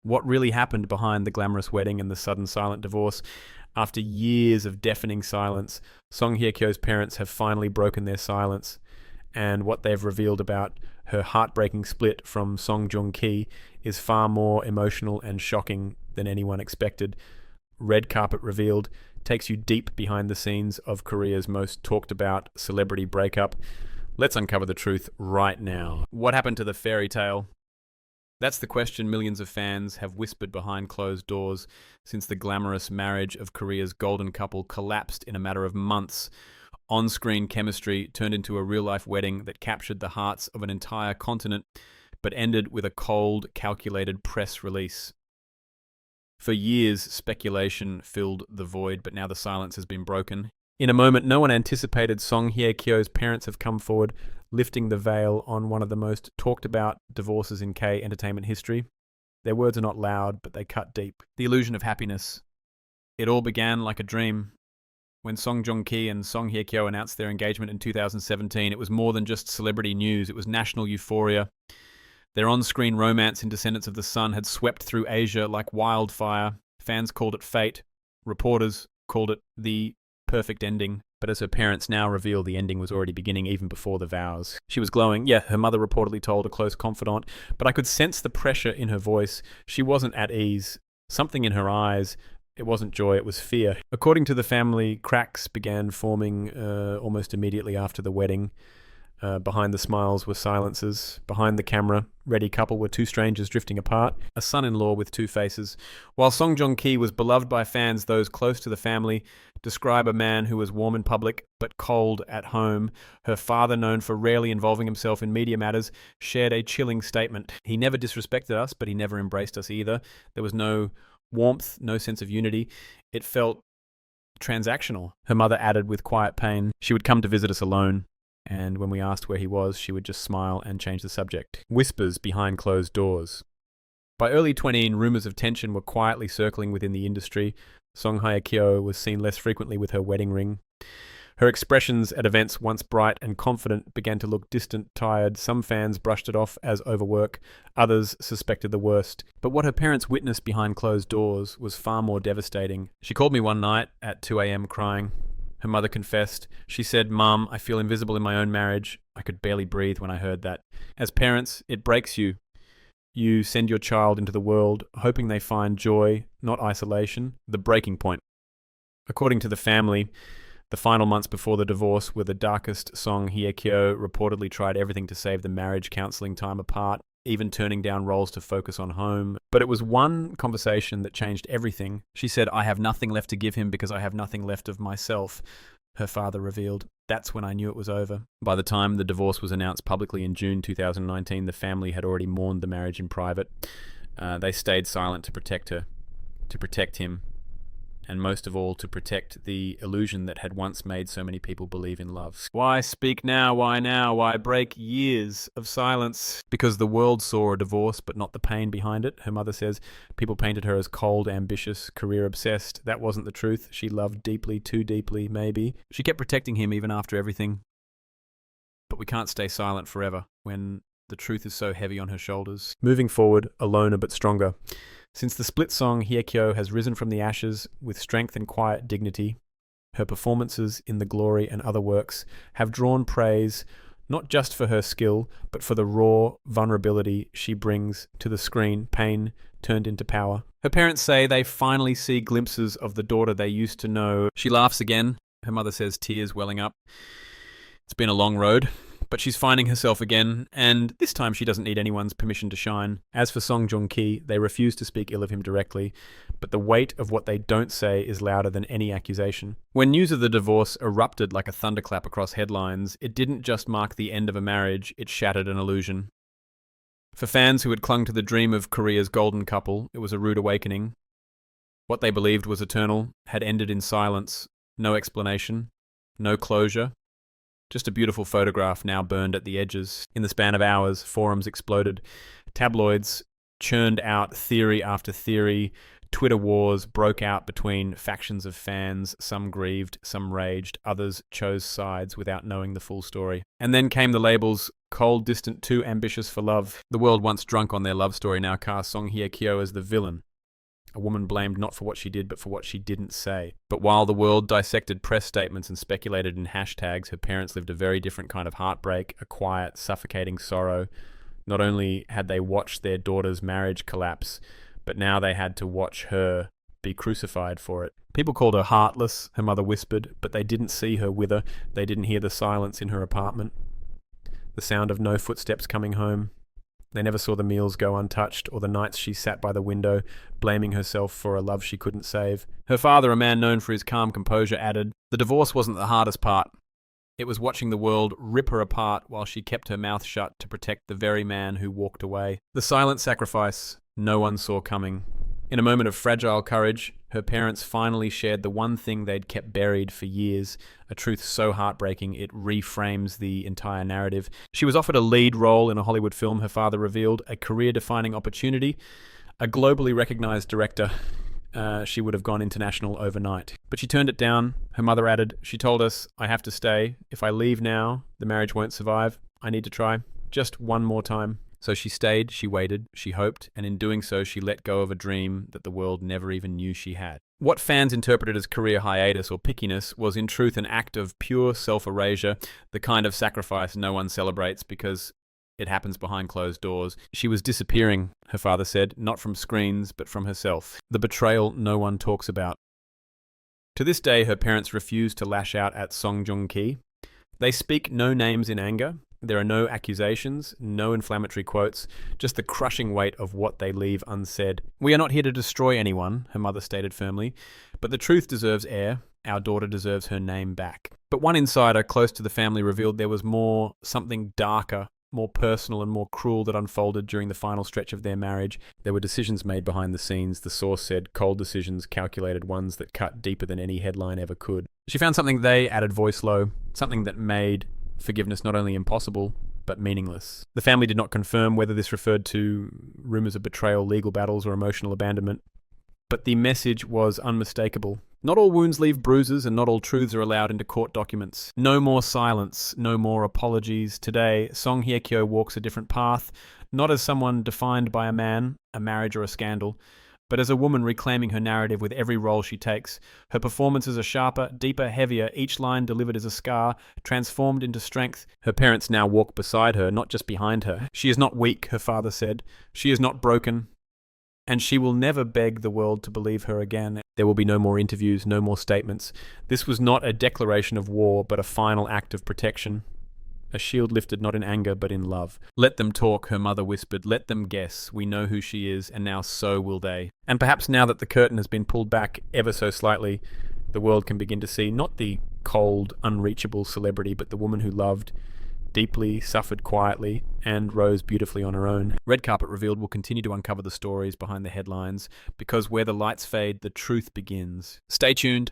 What really happened behind the glamorous wedding and the sudden silent divorce? After years of deafening silence, Song Hye Kyo's parents have finally broken their silence, and what they've revealed about her heartbreaking split from Song Joong-ki is far more emotional and shocking than anyone expected. Red Carpet Revealed takes you deep behind the scenes of Korea's most talked about celebrity breakup. Let's uncover the truth right now. What happened to the fairy tale? That's the question millions of fans have whispered behind closed doors since the glamorous marriage of Korea's golden couple collapsed in a matter of months. On-screen chemistry turned into a real-life wedding that captured the hearts of an entire continent, but ended with a cold, calculated press release. For years, speculation filled the void, but now the silence has been broken. In a moment no one anticipated, Song Hye Kyo's parents have come forward, lifting the veil on one of the most talked about divorces in K entertainment history. Their words are not loud, but they cut deep. The illusion of happiness. It all began like a dream. When Song Joong-ki and Song Hye Kyo announced their engagement in 2017, it was more than just celebrity news, it was national euphoria. Their on-screen romance in Descendants of the Sun had swept through Asia like wildfire. Fans called it fate. Reporters called it the perfect ending. But as her parents now reveal, the ending was already beginning even before the vows. She was glowing. Yeah, her mother reportedly told a close confidant, but I could sense the pressure in her voice. She wasn't at ease. Something in her eyes. It wasn't joy, it was fear. According to the family, cracks began forming almost immediately after the wedding. Behind the smiles were silences. Behind the camera, ready couple were two strangers drifting apart, a son-in-law with two faces. While Song Joong-ki was beloved by fans, those close to the family describe a man who was warm in public but cold at home. Her father, known for rarely involving himself in media matters, shared a chilling statement. He never disrespected us, but he never embraced us either. There was no warmth, no sense of unity. It felt transactional. Her mother added with quiet pain, she would come to visit us alone, and when we asked where he was, she would just smile and change the subject. Whispers behind closed doors. By early 20, rumors of tension were quietly circling within the industry. Song Hye Kyo was seen less frequently with her wedding ring. Her expressions at events, once bright and confident, began to look distant, tired. Some fans brushed it off as overwork. Others suspected the worst. But what her parents witnessed behind closed doors was far more devastating. She called me one night at 2 a.m. crying. Her mother confessed. She said, "Mom, I feel invisible in my own marriage." I could barely breathe when I heard that. As parents, it breaks you. You send your child into the world, hoping they find joy, not isolation, the breaking point. According to the family, the final months before the divorce were the darkest. Song Hye Kyo reportedly tried everything to save the marriage, counseling time apart, even turning down roles to focus on home. But it was one conversation that changed everything. She said, "I have nothing left to give him because I have nothing left of myself," her father revealed. That's when I knew it was over. By the time the divorce was announced publicly in June 2019, the family had already mourned the marriage in private. They stayed silent to protect her, to protect him, and most of all, to protect the illusion that had once made so many people believe in love. Why speak now? Why now? Why break years of silence? Because the world saw a divorce, but not the pain behind it. Her mother says people painted her as cold, ambitious, career-obsessed. That wasn't the truth. She loved deeply, too deeply, maybe. She kept protecting him even after everything. But we can't stay silent forever when the truth is so heavy on her shoulders. Moving forward, aloner but stronger. Since the split song, Hye Kyo has risen from the ashes with strength and quiet dignity. Her performances in The Glory and other works have drawn praise not just for her skill, but for the raw vulnerability she brings to the screen, pain turned into power. Her parents say they finally see glimpses of the daughter they used to know. She laughs again. Her mother says, tears welling up. It's been a long road, but she's finding herself again, and this time she doesn't need anyone's permission to shine. As for Song Joong-ki, they refuse to speak ill of him directly, but the weight of what they don't say is louder than any accusation. When news of the divorce erupted like a thunderclap across headlines, it didn't just mark the end of a marriage, it shattered an illusion. For fans who had clung to the dream of Korea's golden couple, it was a rude awakening. What they believed was eternal had ended in silence. No explanation, no closure. Just a beautiful photograph now burned at the edges. In the span of hours, forums exploded. Tabloids churned out theory after theory. Twitter wars broke out between factions of fans. Some grieved, some raged, others chose sides without knowing the full story. And then came the labels cold, distant, too ambitious for love. The world, once drunk on their love story, now cast Song Hye Kyo as the villain. A woman blamed not for what she did, but for what she didn't say. But while the world dissected press statements and speculated in hashtags, her parents lived a very different kind of heartbreak, a quiet, suffocating sorrow. Not only had they watched their daughter's marriage collapse, but now they had to watch her be crucified for it. People called her heartless, her mother whispered, but they didn't see her wither. They didn't hear the silence in her apartment, the sound of no footsteps coming home. They never saw the meals go untouched, or the nights she sat by the window, blaming herself for a love she couldn't save. Her father, a man known for his calm composure, added, "The divorce wasn't the hardest part. It was watching the world rip her apart while she kept her mouth shut to protect the very man who walked away. The silent sacrifice no one saw coming." In a moment of fragile courage, her parents finally shared the one thing they'd kept buried for years, a truth so heartbreaking it reframes the entire narrative. She was offered a lead role in a Hollywood film, her father revealed, a career-defining opportunity, a globally recognized director. She would have gone international overnight. But she turned it down. Her mother added, "She told us, I have to stay. If I leave now, the marriage won't survive. I need to try. Just one more time." So she stayed, she waited, she hoped, and in doing so she let go of a dream that the world never even knew she had. What fans interpreted as career hiatus or pickiness was in truth an act of pure self-erasure, the kind of sacrifice no one celebrates because it happens behind closed doors. She was disappearing, her father said, not from screens, but from herself. The betrayal no one talks about. To this day, her parents refuse to lash out at Song Joong-ki. They speak no names in anger. There are no accusations, no inflammatory quotes, just the crushing weight of what they leave unsaid. "We are not here to destroy anyone," her mother stated firmly, "but the truth deserves air. Our daughter deserves her name back." But one insider close to the family revealed there was more, something darker, more personal and more cruel that unfolded during the final stretch of their marriage. There were decisions made behind the scenes, the source said, cold decisions, calculated ones that cut deeper than any headline ever could. She found something they added voice low, something that made forgiveness not only impossible, but meaningless. The family did not confirm whether this referred to rumors of betrayal, legal battles, or emotional abandonment, but the message was unmistakable. Not all wounds leave bruises, and not all truths are allowed into court documents. No more silence, no more apologies. Today, Song Hye Kyo walks a different path, not as someone defined by a man, a marriage, or a scandal, but as a woman reclaiming her narrative with every role she takes. Her performances are sharper, deeper, heavier, each line delivered as a scar, transformed into strength. Her parents now walk beside her, not just behind her. She is not weak, her father said. She is not broken. And she will never beg the world to believe her again. There will be no more interviews, no more statements. This was not a declaration of war, but a final act of protection. A shield lifted not in anger, but in love. "Let them talk," her mother whispered. "Let them guess. We know who she is, and now so will they." And perhaps now that the curtain has been pulled back ever so slightly, the world can begin to see not the cold, unreachable celebrity, but the woman who loved deeply, suffered quietly, and rose beautifully on her own. Red Carpet Revealed will continue to uncover the stories behind the headlines, because where the lights fade, the truth begins. Stay tuned.